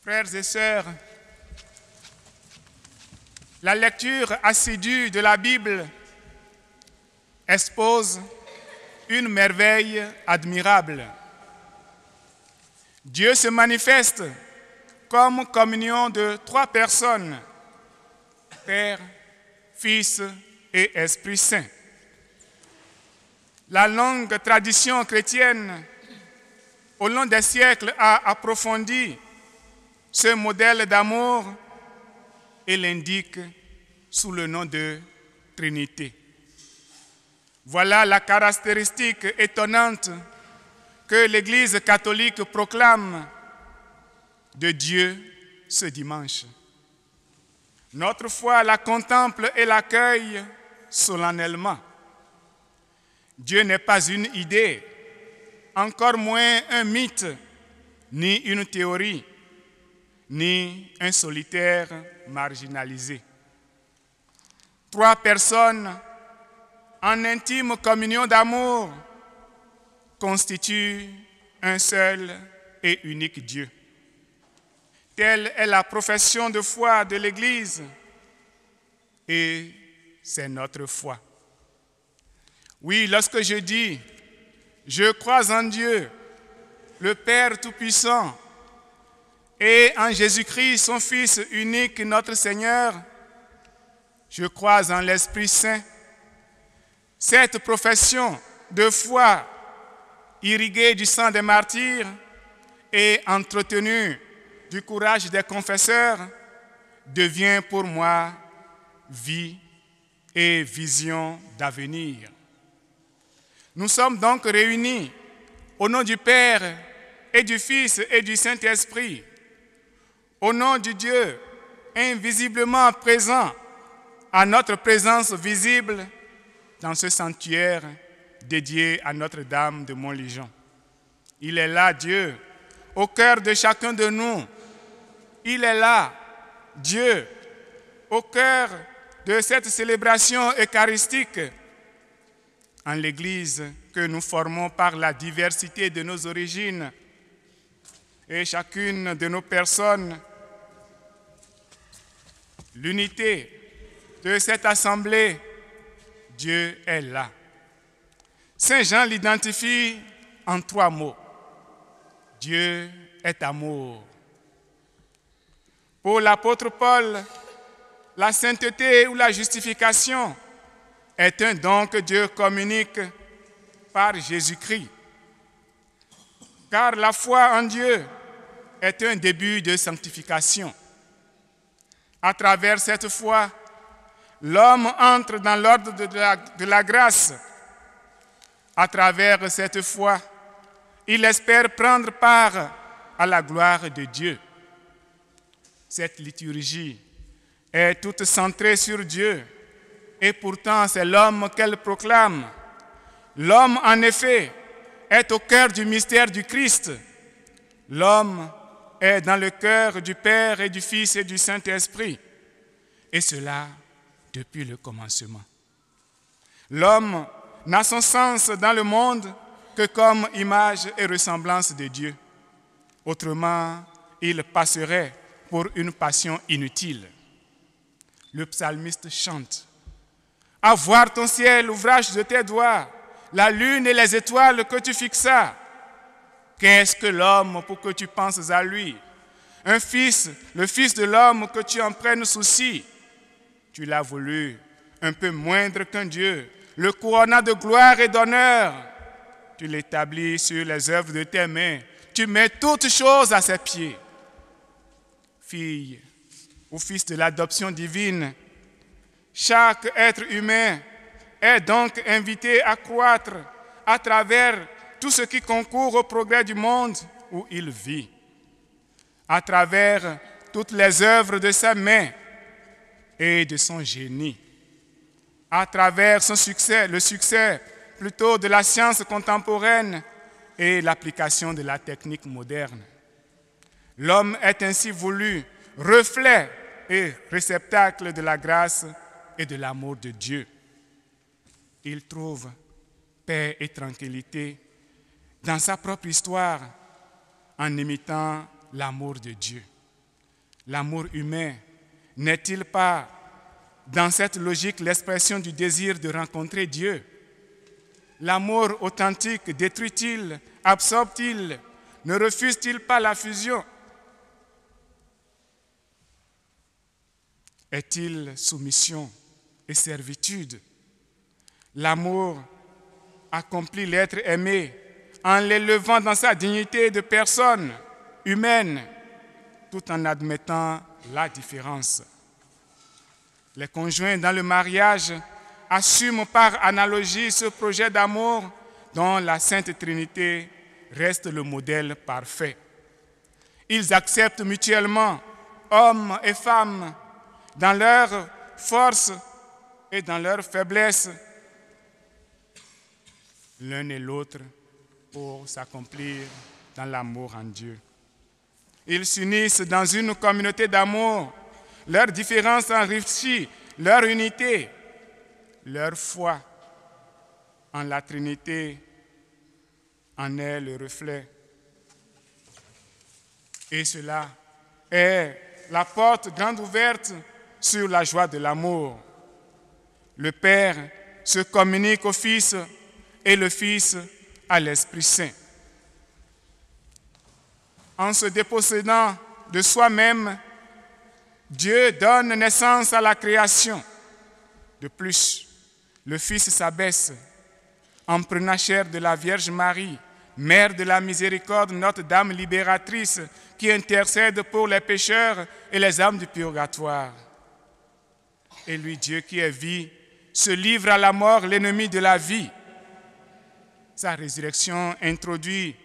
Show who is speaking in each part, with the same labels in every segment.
Speaker 1: Frères et sœurs, la lecture assidue de la Bible expose une merveille admirable. Dieu se manifeste comme communion de trois personnes, Père, Fils et Esprit Saint. La longue tradition chrétienne, au long des siècles, a approfondi ce modèle d'amour et l'indique sous le nom de Trinité. Voilà la caractéristique étonnante que l'Église catholique proclame de Dieu ce dimanche. Notre foi la contemple et l'accueille solennellement. Dieu n'est pas une idée, encore moins un mythe, ni une théorie, ni un solitaire marginalisé. Trois personnes en intime communion d'amour constituent un seul et unique Dieu. Telle est la profession de foi de l'Église et c'est notre foi. Oui, lorsque je dis « Je crois en Dieu, le Père Tout-Puissant, et en Jésus-Christ, son Fils unique, notre Seigneur, je crois en l'Esprit Saint », cette profession de foi irriguée du sang des martyrs et entretenue du courage des confesseurs devient pour moi vie et vision d'avenir. Nous sommes donc réunis au nom du Père et du Fils et du Saint-Esprit, au nom du Dieu invisiblement présent à notre présence visible dans ce sanctuaire dédié à Notre-Dame de Montligeon. Il est là, Dieu, au cœur de chacun de nous. Il est là, Dieu, au cœur de cette célébration eucharistique en l'Église que nous formons par la diversité de nos origines et chacune de nos personnes. L'unité de cette assemblée, Dieu est là. Saint Jean l'identifie en trois mots. Dieu est amour. Pour l'apôtre Paul, la sainteté ou la justification est un don que Dieu communique par Jésus-Christ. Car la foi en Dieu est un début de sanctification. À travers cette foi, l'homme entre dans l'ordre de la grâce. À travers cette foi, il espère prendre part à la gloire de Dieu. Cette liturgie est toute centrée sur Dieu et pourtant c'est l'homme qu'elle proclame. L'homme, en effet, est au cœur du mystère du Christ. L'homme est dans le cœur du Père et du Fils et du Saint-Esprit. Et cela depuis le commencement. L'homme n'a son sens dans le monde que comme image et ressemblance de Dieu. Autrement, il passerait pour une passion inutile. Le psalmiste chante « À voir ton ciel, ouvrage de tes doigts, la lune et les étoiles que tu fixas. Qu'est-ce que l'homme pour que tu penses à lui? Un fils, le fils de l'homme que tu en prennes souci. Tu l'as voulu un peu moindre qu'un Dieu, le couronnant de gloire et d'honneur. Tu l'établis sur les œuvres de tes mains. Tu mets toutes choses à ses pieds. Fille ou fils de l'adoption divine, chaque être humain est donc invité à croître à travers tout ce qui concourt au progrès du monde où il vit, à travers toutes les œuvres de sa main et de son génie, à travers son succès, le succès plutôt de la science contemporaine et l'application de la technique moderne. L'homme est ainsi voulu reflet et réceptacle de la grâce et de l'amour de Dieu. Il trouve paix et tranquillité dans sa propre histoire en imitant l'amour de Dieu. L'amour humain n'est-il pas, dans cette logique, l'expression du désir de rencontrer Dieu? L'amour authentique détruit-il, absorbe-t-il, ne refuse-t-il pas la fusion? Est-il soumission et servitude? L'amour accomplit l'être aimé en l'élevant dans sa dignité de personne humaine, tout en admettant la différence. Les conjoints dans le mariage assument par analogie ce projet d'amour dont la Sainte Trinité reste le modèle parfait. Ils acceptent mutuellement, hommes et femmes, dans leur force et dans leur faiblesse, l'un et l'autre pour s'accomplir dans l'amour en Dieu. Ils s'unissent dans une communauté d'amour. Leur différence enrichit leur unité, leur foi en la Trinité en est le reflet. Et cela est la porte grande ouverte sur la joie de l'amour. Le Père se communique au Fils et le Fils à l'Esprit Saint. En se dépossédant de soi-même, Dieu donne naissance à la création. De plus, le Fils s'abaisse en prenant chair de la Vierge Marie, Mère de la miséricorde, Notre-Dame libératrice, qui intercède pour les pécheurs et les âmes du purgatoire. Et lui, Dieu qui est vie, se livre à la mort, l'ennemi de la vie. Sa résurrection introduit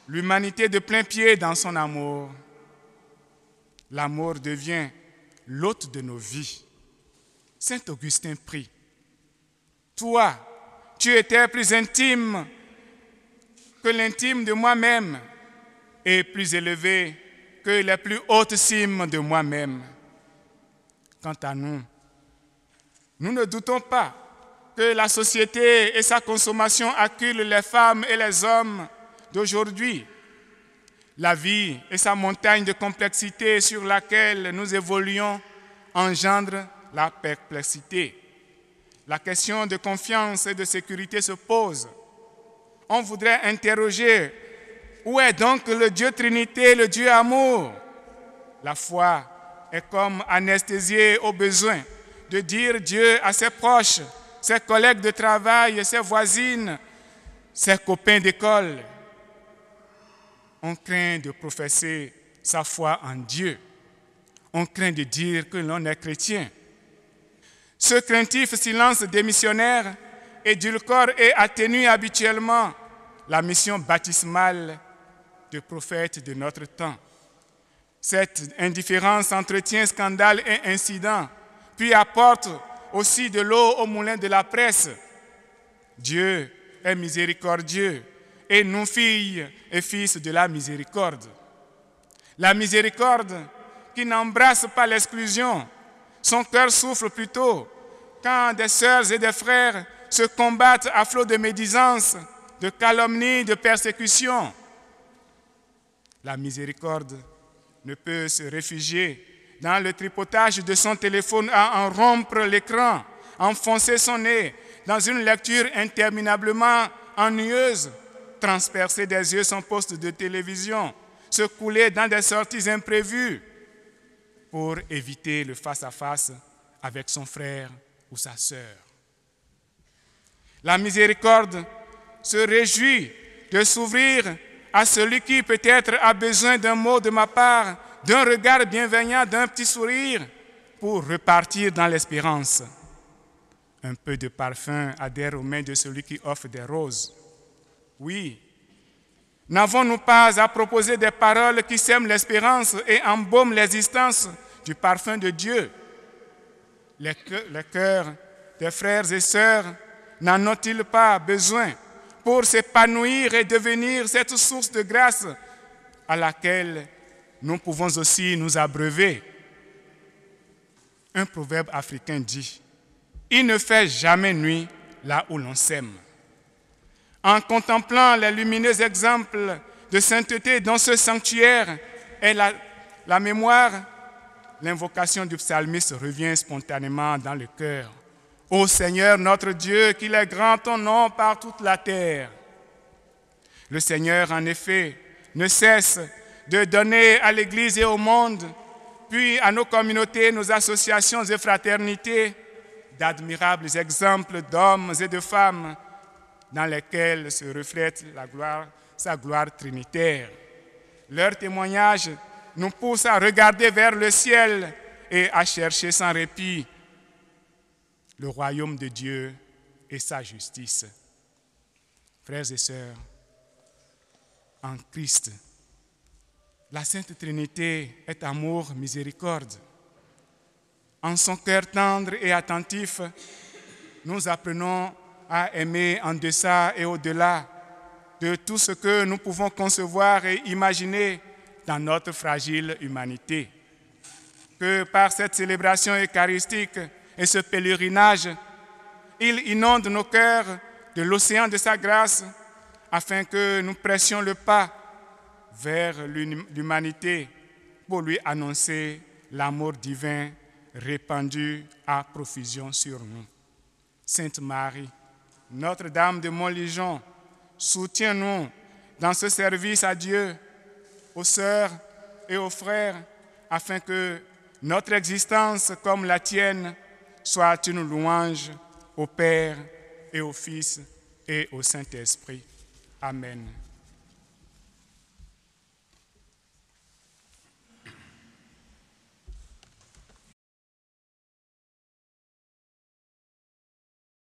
Speaker 1: l'humanité de plein pied dans son amour. L'amour devient l'hôte de nos vies. Saint Augustin prie. Toi, tu étais plus intime que l'intime de moi-même et plus élevé que les plus hautes cimes de moi-même. Quant à nous, nous ne doutons pas que la société et sa consommation acculent les femmes et les hommes d'aujourd'hui. La vie et sa montagne de complexité sur laquelle nous évoluons engendrent la perplexité. La question de confiance et de sécurité se pose. On voudrait interroger, où est donc le Dieu Trinité, le Dieu amour? La foi est comme anesthésiée au besoin de dire Dieu à ses proches, ses collègues de travail, ses voisines, ses copains d'école. On craint de professer sa foi en Dieu. On craint de dire que l'on est chrétien. Ce craintif silence démissionnaire édulcore et atténue habituellement la mission baptismale de prophètes de notre temps. Cette indifférence entretient scandale et incident, puis apporte aussi de l'eau au moulin de la presse. Dieu est miséricordieux et nous, filles et fils de la miséricorde. La miséricorde qui n'embrasse pas l'exclusion, son cœur souffre plutôt quand des sœurs et des frères se combattent à flot de médisance, de calomnie, de persécution. La miséricorde ne peut se réfugier dans le tripotage de son téléphone à en rompre l'écran, enfoncer son nez dans une lecture interminablement ennuyeuse, transpercer des yeux son poste de télévision, se couler dans des sorties imprévues pour éviter le face-à-face avec son frère ou sa sœur. La miséricorde se réjouit de s'ouvrir à celui qui peut-être a besoin d'un mot de ma part, d'un regard bienveillant, d'un petit sourire pour repartir dans l'espérance. Un peu de parfum adhère aux mains de celui qui offre des roses. Oui, n'avons-nous pas à proposer des paroles qui sèment l'espérance et embaument l'existence du parfum de Dieu? Les cœurs des frères et sœurs n'en ont-ils pas besoin pour s'épanouir et devenir cette source de grâce à laquelle nous pouvons aussi nous abreuver? Un proverbe africain dit « Il ne fait jamais nuit là où l'on sème ». En contemplant les lumineux exemples de sainteté dans ce sanctuaire et la mémoire, l'invocation du psalmiste revient spontanément dans le cœur. Ô Seigneur notre Dieu, qu'il est grand ton nom par toute la terre. Le Seigneur, en effet, ne cesse de donner à l'Église et au monde, puis à nos communautés, nos associations et fraternités, d'admirables exemples d'hommes et de femmes dans lesquels se reflète sa gloire trinitaire. Leur témoignage nous pousse à regarder vers le ciel et à chercher sans répit le royaume de Dieu et sa justice. Frères et sœurs, en Christ, la Sainte Trinité est amour, miséricorde. En son cœur tendre et attentif, nous apprenons à aimer en deçà et au-delà de tout ce que nous pouvons concevoir et imaginer dans notre fragile humanité. Que par cette célébration eucharistique et ce pèlerinage, il inonde nos cœurs de l'océan de sa grâce afin que nous pressions le pas vers l'humanité pour lui annoncer l'amour divin répandu à profusion sur nous. Sainte Marie, Notre-Dame de Montlégion, soutiens-nous dans ce service à Dieu, aux sœurs et aux frères, afin que notre existence comme la tienne soit une louange au Père et au Fils et au Saint-Esprit. Amen.